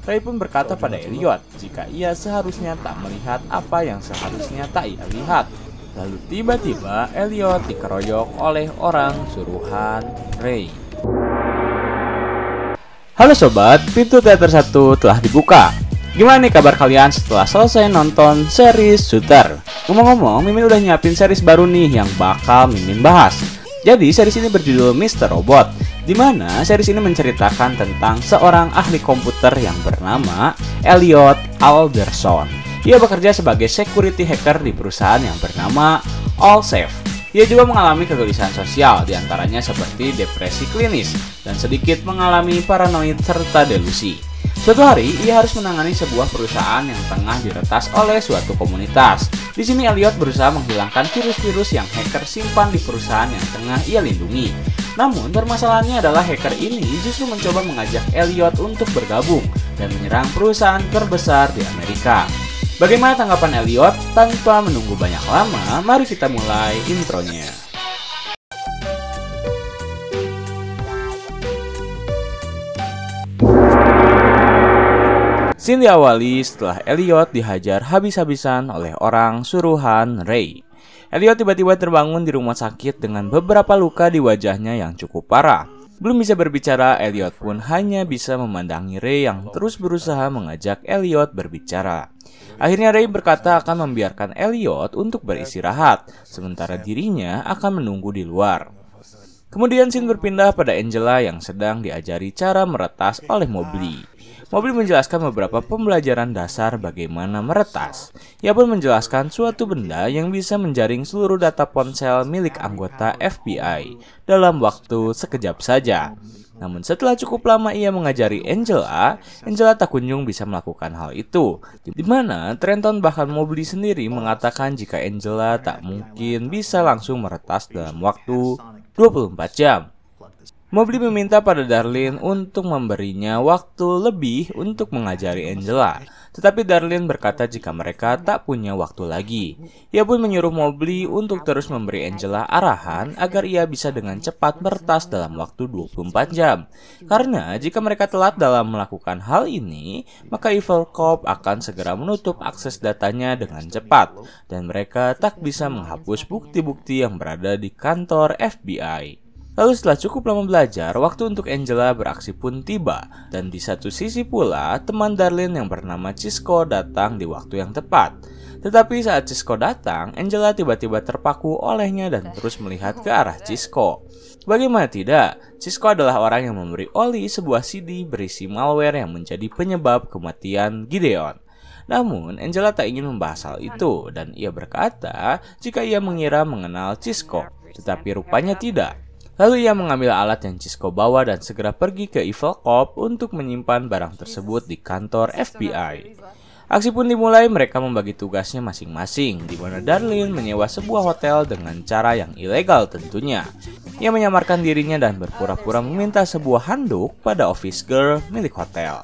Ray pun berkata pada Elliot jika ia seharusnya tak melihat apa yang seharusnya tak ia lihat. Lalu tiba-tiba Elliot dikeroyok oleh orang suruhan Ray. Halo sobat, pintu teater 1 telah dibuka. Gimana nih kabar kalian setelah selesai nonton series Shooter? Ngomong-ngomong, Mimin udah nyiapin series baru nih yang bakal Mimin bahas. Jadi series ini berjudul Mr. Robot, di mana series ini menceritakan tentang seorang ahli komputer yang bernama Elliot Alderson. Ia bekerja sebagai security hacker di perusahaan yang bernama Allsafe. Ia juga mengalami kegelisahan sosial, diantaranya seperti depresi klinis dan sedikit mengalami paranoid serta delusi. Suatu hari, ia harus menangani sebuah perusahaan yang tengah diretas oleh suatu komunitas. Di sini Elliot berusaha menghilangkan virus-virus yang hacker simpan di perusahaan yang tengah ia lindungi. Namun, permasalahannya adalah hacker ini justru mencoba mengajak Elliot untuk bergabung dan menyerang perusahaan terbesar di Amerika. Bagaimana tanggapan Elliot? Tanpa menunggu banyak lama, mari kita mulai intronya. Scene diawali setelah Elliot dihajar habis-habisan oleh orang suruhan Ray. Elliot tiba-tiba terbangun di rumah sakit dengan beberapa luka di wajahnya yang cukup parah. Belum bisa berbicara, Elliot pun hanya bisa memandangi Ray yang terus berusaha mengajak Elliot berbicara. Akhirnya Ray berkata akan membiarkan Elliot untuk beristirahat, sementara dirinya akan menunggu di luar. Kemudian scene berpindah pada Angela yang sedang diajari cara meretas oleh Mobley. Mobley menjelaskan beberapa pembelajaran dasar bagaimana meretas. Ia pun menjelaskan suatu benda yang bisa menjaring seluruh data ponsel milik anggota FBI dalam waktu sekejap saja. Namun setelah cukup lama ia mengajari Angela tak kunjung bisa melakukan hal itu. Di mana Trenton bahkan Mobley sendiri mengatakan jika Angela tak mungkin bisa langsung meretas dalam waktu 24 jam. Mobley meminta pada Darlene untuk memberinya waktu lebih untuk mengajari Angela. Tetapi Darlene berkata jika mereka tak punya waktu lagi. Ia pun menyuruh Mobley untuk terus memberi Angela arahan agar ia bisa dengan cepat meretas dalam waktu 24 jam. Karena jika mereka telat dalam melakukan hal ini, maka Evil Cop akan segera menutup akses datanya dengan cepat. Dan mereka tak bisa menghapus bukti-bukti yang berada di kantor FBI. Lalu setelah cukup lama belajar, waktu untuk Angela beraksi pun tiba. Dan di satu sisi pula, teman Darlene yang bernama Cisco datang di waktu yang tepat. Tetapi saat Cisco datang, Angela tiba-tiba terpaku olehnya dan terus melihat ke arah Cisco. Bagaimana tidak, Cisco adalah orang yang memberi Oli sebuah CD berisi malware yang menjadi penyebab kematian Gideon. Namun, Angela tak ingin membahas hal itu dan ia berkata jika ia mengira mengenal Cisco, tetapi rupanya tidak. Lalu ia mengambil alat yang Cisco bawa dan segera pergi ke Evil Cop untuk menyimpan barang tersebut di kantor FBI. Aksi pun dimulai, mereka membagi tugasnya masing-masing, di mana Darlene menyewa sebuah hotel dengan cara yang ilegal tentunya. Ia menyamarkan dirinya dan berpura-pura meminta sebuah handuk pada office girl milik hotel.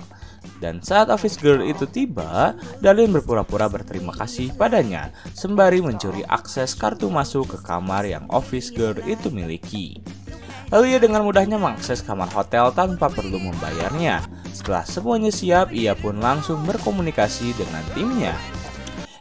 Dan saat office girl itu tiba, Darlene berpura-pura berterima kasih padanya, sembari mencuri akses kartu masuk ke kamar yang office girl itu miliki. Lalu ia dengan mudahnya mengakses kamar hotel tanpa perlu membayarnya. Setelah semuanya siap, ia pun langsung berkomunikasi dengan timnya.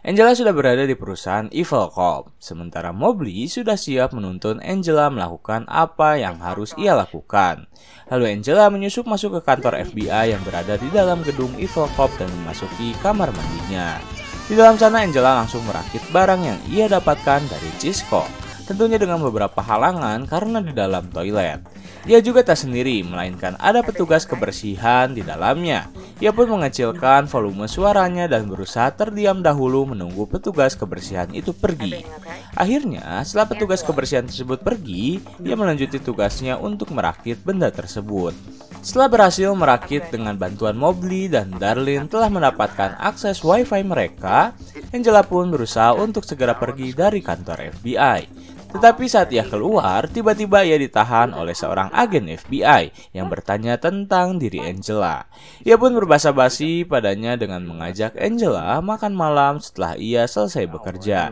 Angela sudah berada di perusahaan Evil Cop, sementara Mobley sudah siap menuntun Angela melakukan apa yang harus ia lakukan. Lalu Angela menyusup masuk ke kantor FBI yang berada di dalam gedung Evil Cop dan memasuki kamar mandinya. Di dalam sana Angela langsung merakit barang yang ia dapatkan dari Cisco, tentunya dengan beberapa halangan karena di dalam toilet. Dia juga tak sendiri, melainkan ada petugas kebersihan di dalamnya. Ia pun mengecilkan volume suaranya dan berusaha terdiam dahulu menunggu petugas kebersihan itu pergi. Akhirnya, setelah petugas kebersihan tersebut pergi, ia melanjuti tugasnya untuk merakit benda tersebut. Setelah berhasil merakit dengan bantuan Mobley dan Darlene telah mendapatkan akses wifi mereka, Angela pun berusaha untuk segera pergi dari kantor FBI. Tetapi saat ia keluar, tiba-tiba ia ditahan oleh seorang agen FBI yang bertanya tentang diri Angela. Ia pun berbasa-basi padanya dengan mengajak Angela makan malam setelah ia selesai bekerja.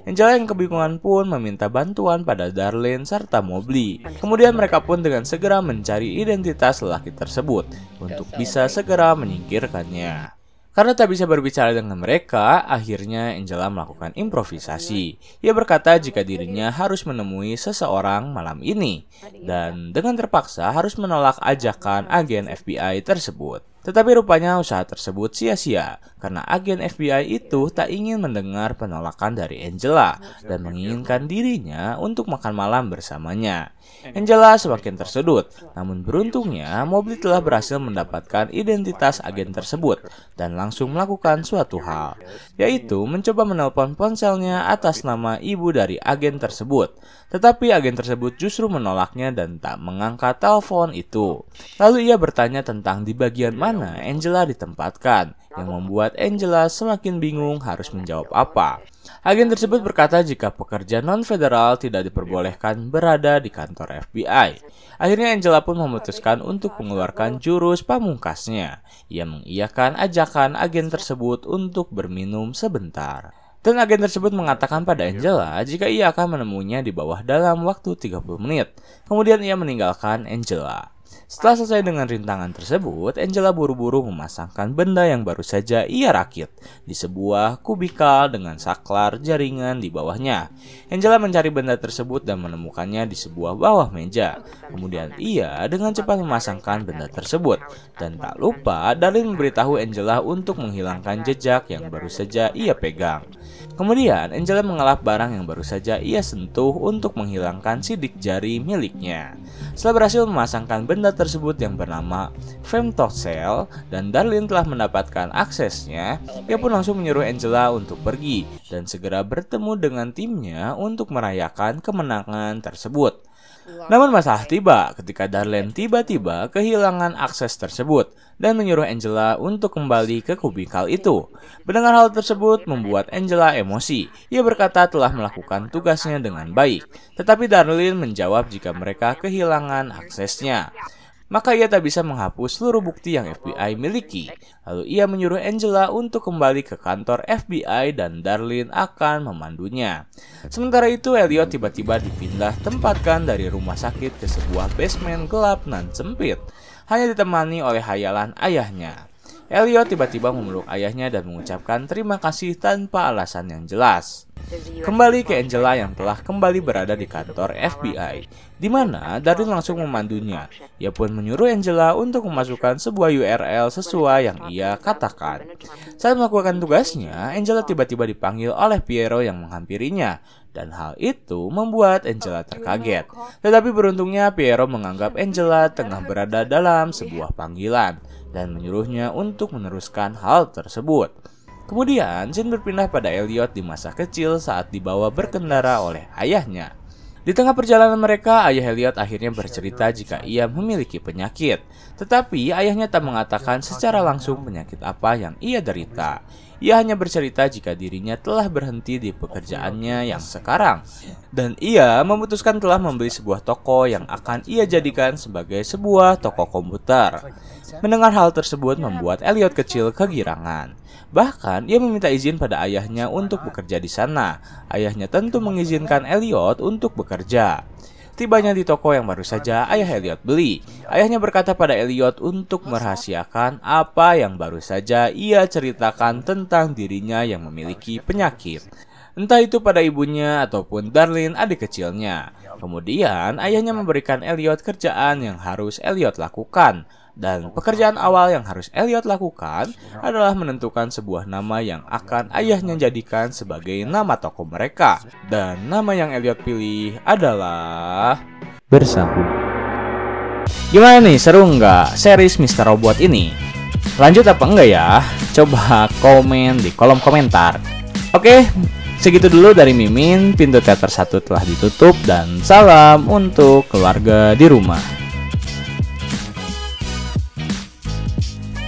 Angela yang kebingungan pun meminta bantuan pada Darlene serta Mobley. Kemudian mereka pun dengan segera mencari identitas lelaki tersebut untuk bisa segera menyingkirkannya. Karena tak bisa berbicara dengan mereka, akhirnya Angela melakukan improvisasi. Ia berkata jika dirinya harus menemui seseorang malam ini, dan dengan terpaksa harus menolak ajakan agen FBI tersebut. Tetapi rupanya usaha tersebut sia-sia, karena agen FBI itu tak ingin mendengar penolakan dari Angela, dan menginginkan dirinya untuk makan malam bersamanya. Angela semakin tersedut, namun beruntungnya Mobley telah berhasil mendapatkan identitas agen tersebut dan langsung melakukan suatu hal, yaitu mencoba menelpon ponselnya atas nama ibu dari agen tersebut. Tetapi agen tersebut justru menolaknya dan tak mengangkat telepon itu. Lalu ia bertanya tentang di bagian mana Angela ditempatkan, yang membuat Angela semakin bingung harus menjawab apa. Agen tersebut berkata jika pekerja non-federal tidak diperbolehkan berada di kantor FBI. Akhirnya Angela pun memutuskan untuk mengeluarkan jurus pamungkasnya. Ia mengiyakan ajakan agen tersebut untuk berminum sebentar. Dan agen tersebut mengatakan pada Angela jika ia akan menemuinya di bawah dalam waktu 30 menit. Kemudian ia meninggalkan Angela. Setelah selesai dengan rintangan tersebut, Angela buru-buru memasangkan benda yang baru saja ia rakit di sebuah kubikal dengan saklar jaringan di bawahnya. Angela mencari benda tersebut dan menemukannya di sebuah bawah meja. Kemudian ia dengan cepat memasangkan benda tersebut. Dan tak lupa, Darlene memberitahu Angela untuk menghilangkan jejak yang baru saja ia pegang. Kemudian Angela mengelap barang yang baru saja ia sentuh untuk menghilangkan sidik jari miliknya. Setelah berhasil memasangkan benda tersebut yang bernama femtocell dan Darlene telah mendapatkan aksesnya, ia pun langsung menyuruh Angela untuk pergi dan segera bertemu dengan timnya untuk merayakan kemenangan tersebut. Namun masalah tiba ketika Darlene tiba-tiba kehilangan akses tersebut dan menyuruh Angela untuk kembali ke kubikal itu. Mendengar hal tersebut membuat Angela emosi. Ia berkata telah melakukan tugasnya dengan baik, tetapi Darlene menjawab jika mereka kehilangan aksesnya, maka ia tak bisa menghapus seluruh bukti yang FBI miliki. Lalu ia menyuruh Angela untuk kembali ke kantor FBI dan Darlene akan memandunya. Sementara itu Elliot tiba-tiba dipindah tempatkan dari rumah sakit ke sebuah basement gelap nan sempit, hanya ditemani oleh hayalan ayahnya. Elliot tiba-tiba memeluk ayahnya dan mengucapkan terima kasih tanpa alasan yang jelas. Kembali ke Angela yang telah kembali berada di kantor FBI, di mana Darlene langsung memandunya. Ia pun menyuruh Angela untuk memasukkan sebuah URL sesuai yang ia katakan. Saat melakukan tugasnya, Angela tiba-tiba dipanggil oleh Piero yang menghampirinya, dan hal itu membuat Angela terkaget. Tetapi beruntungnya Piero menganggap Angela tengah berada dalam sebuah panggilan dan menyuruhnya untuk meneruskan hal tersebut. Kemudian, scene berpindah pada Elliot di masa kecil saat dibawa berkendara oleh ayahnya. Di tengah perjalanan mereka, ayah Elliot akhirnya bercerita jika ia memiliki penyakit. Tetapi ayahnya tak mengatakan secara langsung penyakit apa yang ia derita. Ia hanya bercerita jika dirinya telah berhenti di pekerjaannya yang sekarang. Dan ia memutuskan telah membeli sebuah toko yang akan ia jadikan sebagai sebuah toko komputer. Mendengar hal tersebut membuat Elliot kecil kegirangan. Bahkan ia meminta izin pada ayahnya untuk bekerja di sana. Ayahnya tentu mengizinkan Elliot untuk bekerja. Tibanya di toko yang baru saja ayah Elliot beli, ayahnya berkata pada Elliot untuk merahasiakan apa yang baru saja ia ceritakan tentang dirinya yang memiliki penyakit. Entah itu pada ibunya ataupun Darlene adik kecilnya. Kemudian ayahnya memberikan Elliot kerjaan yang harus Elliot lakukan. Dan pekerjaan awal yang harus Elliot lakukan adalah menentukan sebuah nama yang akan ayahnya jadikan sebagai nama toko mereka. Dan nama yang Elliot pilih adalah Bersambung. Gimana nih, seru nggak series Mr. Robot ini? Lanjut apa enggak ya? Coba komen di kolom komentar. Oke, segitu dulu dari Mimin. Pintu teater 1 telah ditutup dan salam untuk keluarga di rumah.